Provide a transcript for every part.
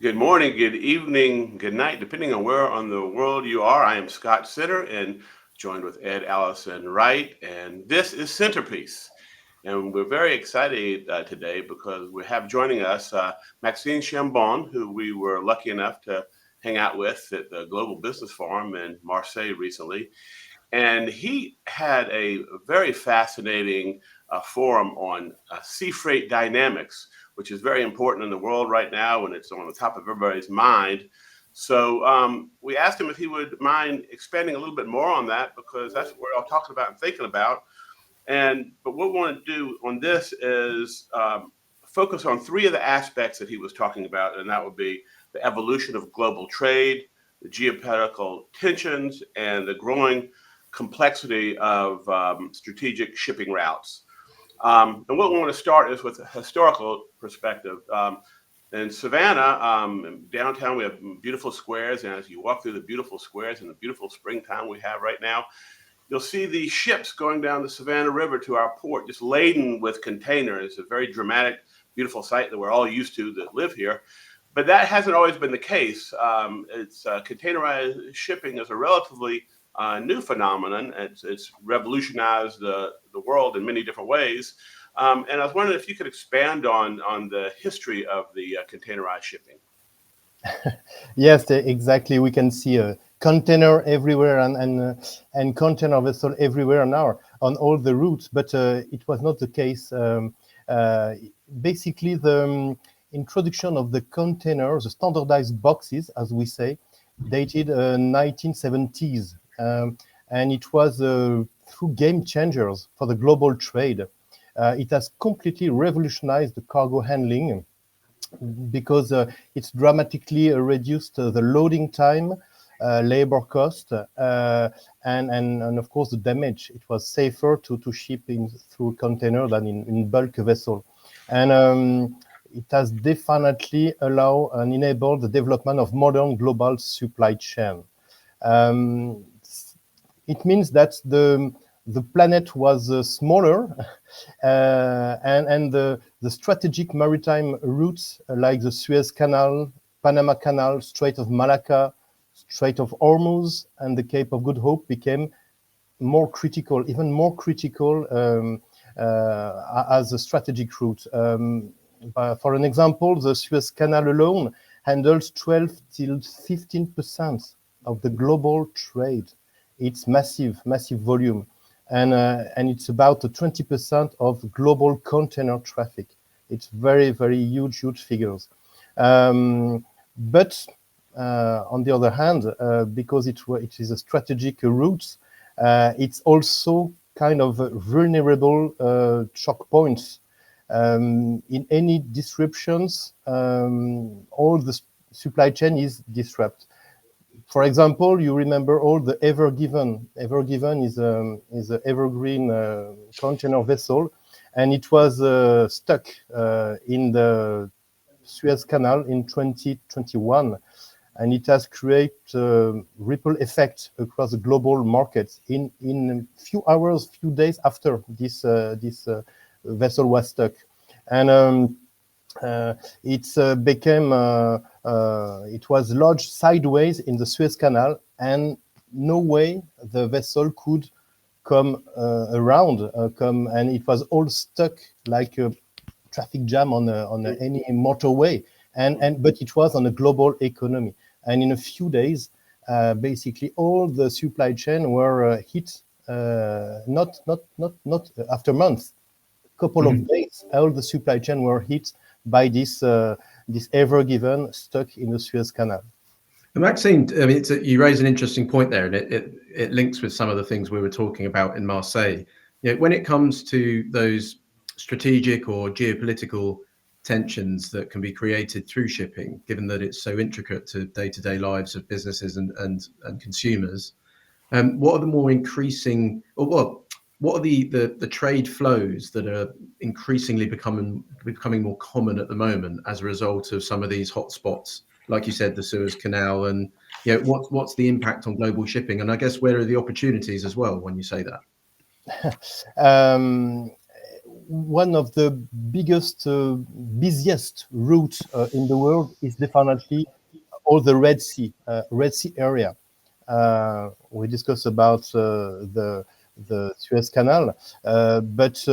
Good morning, good evening, good night, depending on where on the world you are. I am Scott Sitter and joined with Ed Allison-Wright, and this is Centerpiece. And we're very excited today because we have joining us Maxime Chambon, who we were lucky enough to hang out with at the Global Business Forum in Marseille recently. And he had a very fascinating forum on sea freight dynamics, which is very important in the world right now, and it's on the top of everybody's mind. So we asked him if he would mind expanding a little bit more on that, because that's what we're all talking about and thinking about. But what we want to do on this is focus on three of the aspects that he was talking about, and that would be the evolution of global trade, the geopolitical tensions, and the growing complexity of strategic shipping routes. And what we want to start is with a historical perspective. In Savannah, in downtown, we have beautiful squares, and as you walk through the beautiful squares in the beautiful springtime we have right now, you'll see the ships going down the Savannah River to our port, just laden with containers. A very dramatic, beautiful sight that we're all used to that live here. But that hasn't always been the case. Containerized shipping is a relatively new phenomenon. It's revolutionized the world in many different ways. And I was wondering if you could expand on the history of the containerized shipping. Yes, exactly. We can see a container everywhere and container vessel everywhere now on all the routes, but it was not the case. Basically, the introduction of the containers, the standardized boxes, as we say, dated 1970s. And it was through game changers for the global trade. It has completely revolutionized the cargo handling because it's dramatically reduced the loading time, labor cost, and of course the damage. It was safer to ship through container than in bulk vessel. And it has definitely allowed and enabled the development of modern global supply chain. It means that the planet was smaller, and the strategic maritime routes like the Suez Canal, Panama Canal, Strait of Malacca, Strait of Hormuz, and the Cape of Good Hope became more critical, even more critical as a strategic route. For an example, the Suez Canal alone handles 12 till 15% of the global trade. It's massive volume, and it's about 20% of global container traffic. It's very huge figures. But on the other hand, because it is a strategic route, it's also kind of vulnerable choke points. In any disruptions, all the supply chain is disrupted. For example, you remember all the Ever Given. Ever Given is an evergreen container vessel, and it was stuck in the Suez Canal in 2021, and it has created ripple effect across the global markets in a few hours, few days after this vessel was stuck, and it became. It was lodged sideways in the Suez Canal, and no way the vessel could come around, and it was all stuck like a traffic jam on any motorway, but it was on a global economy, and in a few days, basically all the supply chain were hit. Not after months, couple of days, all the supply chain were hit by this Ever Given stuck in the Suez Canal. Maxime, I mean, you raise an interesting point there, and it links with some of the things we were talking about in Marseille. You know, when it comes to those strategic or geopolitical tensions that can be created through shipping, given that it's so intricate to day-to-day lives of businesses and consumers, what are the more increasing, or what are the trade flows that are increasingly becoming more common at the moment as a result of some of these hotspots, like you said, the Suez Canal, and you know, what's the impact on global shipping? And I guess where are the opportunities as well when you say that? one of the biggest, busiest routes in the world is definitely all the Red Sea area. We discussed about the Suez Canal, but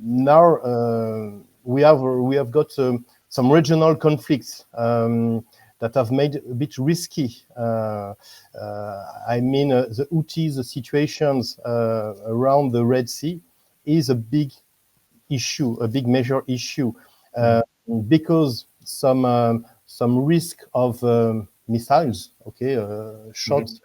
now we have got some regional conflicts that have made a bit risky. I mean, the Houthis, the situations around the Red Sea is a big issue, a big major issue, because some risk of missiles, okay, shots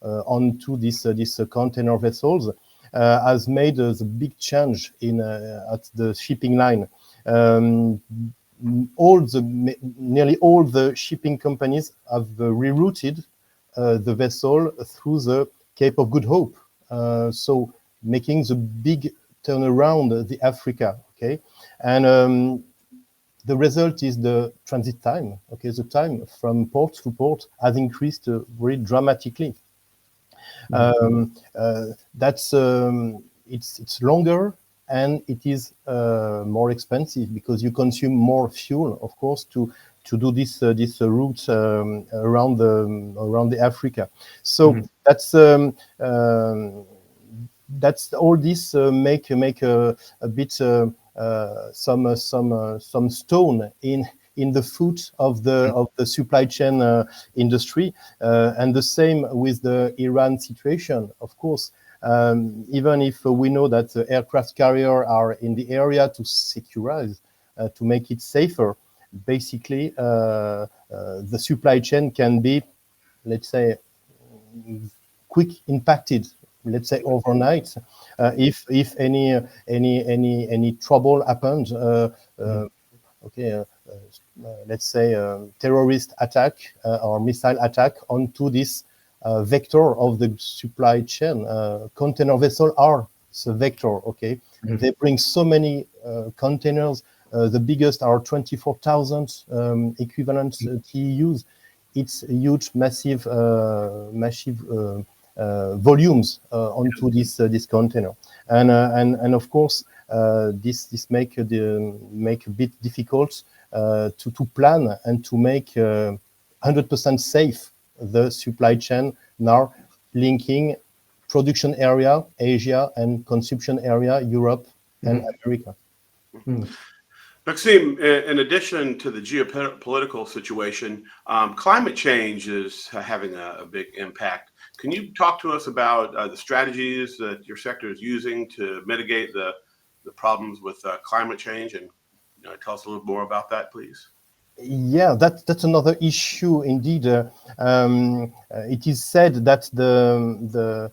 onto these container vessels has made the big change in at the shipping line. Nearly all the shipping companies have rerouted the vessel through the Cape of Good Hope, so making the big turnaround the Africa, okay, and the result is the transit time. Okay, the time from port to port has increased very dramatically. That's it's longer, and it is more expensive because you consume more fuel, of course, to do this route around the Africa. So that's all this make a bit some stone in the foot of the supply chain industry, and the same with the Iran situation, of course. Even if we know that the aircraft carriers are in the area to securize, to make it safer, basically the supply chain can be, let's say, quick impacted, let's say overnight, if any trouble happens. Okay, let's say terrorist attack or missile attack onto this vector of the supply chain. Container vessels are the vector. Okay, they bring so many containers. The biggest are 24,000 equivalent TEUs. It's a huge, massive volumes onto this container, and of course this make a bit difficult to plan and to make 100% safe the supply chain now, linking production area Asia and consumption area Europe and America. Maxime, in addition to the geopolitical situation, climate change is having a big impact. Can you talk to us about the strategies that your sector is using to mitigate the problems with climate change, and tell us a little more about that, please? Yeah, that's another issue indeed. It is said that the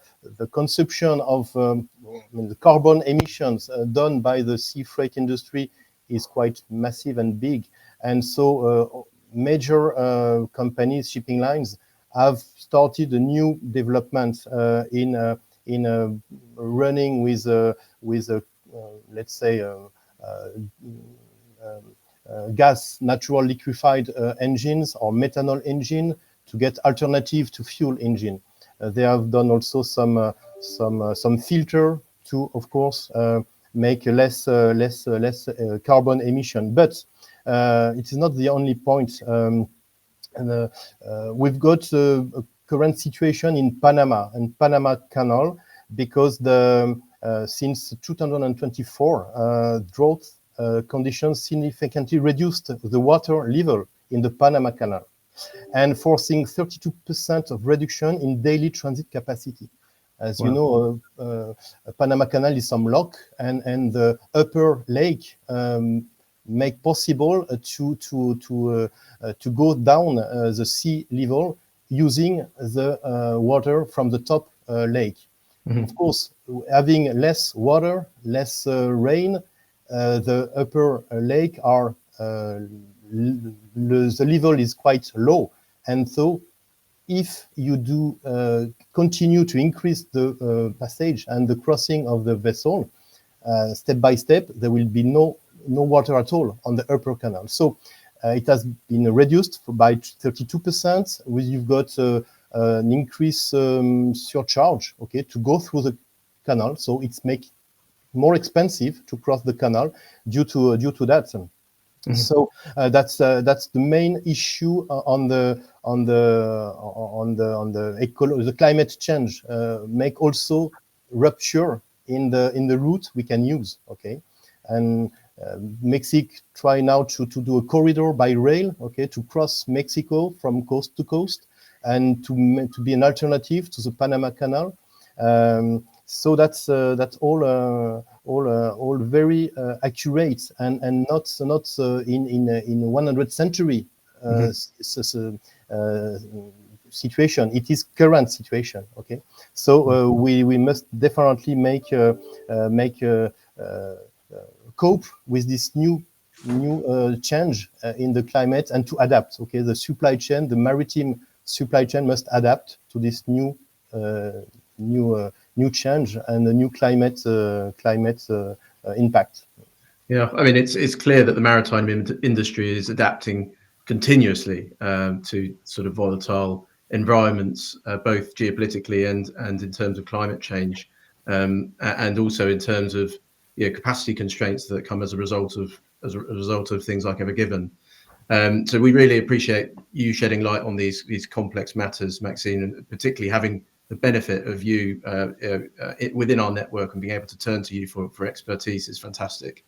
consumption of the carbon emissions done by the sea freight industry is quite massive and big, and so major companies, shipping lines, have started a new development in running with let's say gas, natural liquefied engines or methanol engine to get alternative to fuel engine. They have done also some filter to, of course, make less carbon emission. But it is not the only point. We've got a current situation in Panama and Panama Canal because since 2024 drought conditions significantly reduced the water level in the Panama Canal, and forcing 32% of reduction in daily transit capacity. As you know, Panama Canal is some lock, and the upper lake make possible to go down the sea level using the water from the top lake. Of course, having less water, less rain, the upper lake are the level is quite low, and so if you do continue to increase the passage and the crossing of the vessel step by step, there will be no water at all on the upper canal. So it has been reduced by 32%. You've got an increase surcharge, okay, to go through the canal. So it's make more expensive to cross the canal due to that. Mm-hmm. So that's the main issue on the climate change. Make also rupture in the route we can use. Okay, and Mexico try now to do a corridor by rail. Okay, to cross Mexico from coast to coast and to be an alternative to the Panama Canal. So that's all very accurate and not in 100th century situation. It is current situation. Okay, so we must definitely make cope with this new change in the climate and to adapt. Okay, the supply chain, the maritime supply chain must adapt to this new change and the new climate impact. Yeah, I mean, it's clear that the maritime industry is adapting continuously to sort of volatile environments, both geopolitically and in terms of climate change, and also in terms of capacity constraints that come as a result of things like Ever Given. So we really appreciate you shedding light on these complex matters, Maxime, and particularly having the benefit of you within our network and being able to turn to you for expertise is fantastic.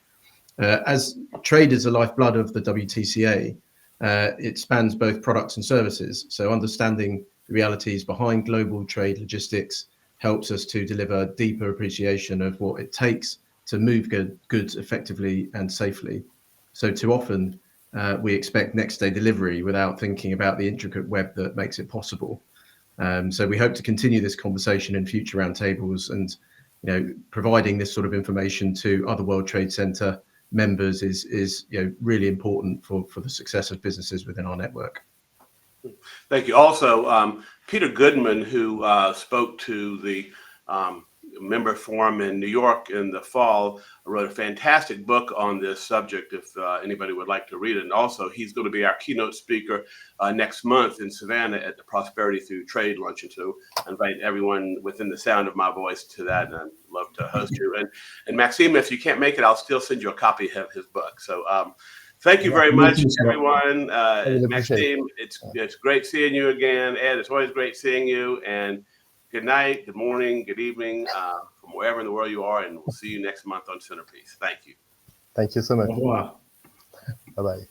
As trade is the lifeblood of the WTCA, it spans both products and services. So understanding the realities behind global trade logistics helps us to deliver deeper appreciation of what it takes to move goods effectively and safely. So too often we expect next day delivery without thinking about the intricate web that makes it possible. So we hope to continue this conversation in future roundtables, and providing this sort of information to other World Trade Center members is really important for the success of businesses within our network. Thank you. Also, Peter Goodman, who spoke to the member forum in New York in the fall, wrote a fantastic book on this subject if anybody would like to read it. And also, he's going to be our keynote speaker next month in Savannah at the Prosperity Through Trade Luncheon. So I invite everyone within the sound of my voice to that, and I'd love to host you. And Maxime, if you can't make it, I'll still send you a copy of his book. So thank you very much, everyone. Maxime, it's great seeing you again. Ed, it's always great seeing you. And good night, good morning, good evening, from wherever in the world you are, and we'll see you next month on Centerpiece. Thank you. Thank you so much. Au revoir. Bye-bye.